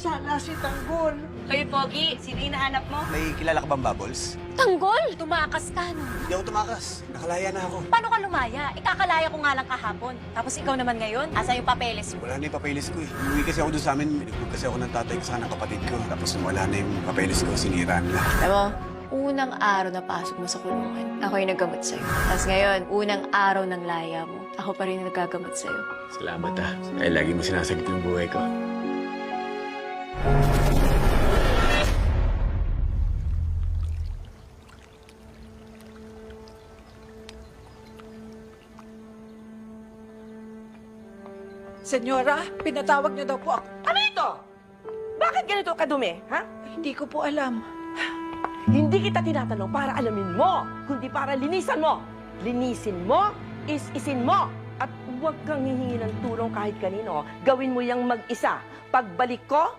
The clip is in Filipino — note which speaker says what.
Speaker 1: sana si Tanggol.
Speaker 2: Hoy, Pogi, sino hinahanap mo?
Speaker 3: May kilala ka bang Bubbles?
Speaker 4: Tanggol! Tumakas ka, no?
Speaker 3: Hindi ako tumakas. Nakalaya na ako.
Speaker 4: Paano ka lumaya? Ikakalaya ko nga lang kahapon. Tapos ikaw naman ngayon, asa yung papeles mo?
Speaker 3: Wala na yung papeles ko eh. Umuwi kasi ako doon sa amin. Binigod kasi ako ng tatay ko sa ng kapatid ko. Tapos wala na yung papeles ko. Sinira nila.
Speaker 4: Alam mo, unang araw na pasok mo sa kulungan, ako yung naggamot sa'yo. Tapos ngayon, unang araw ng laya mo, ako pa rin yung nagagamot sa'yo.
Speaker 3: Salamat ah. Ay, lagi mo sinasagit yung buhay ko.
Speaker 1: Senyora, pinatawag niyo daw po ako.
Speaker 5: Ano ito? Bakit ganito kadumi, ha?
Speaker 1: Hindi ko po alam.
Speaker 5: Hindi kita tinatanong para alamin mo, kundi para linisan mo. Linisin mo, is-isin mo. At huwag kang hihingi ng tulong kahit kanino. Gawin mo yang mag-isa. Pagbalik ko,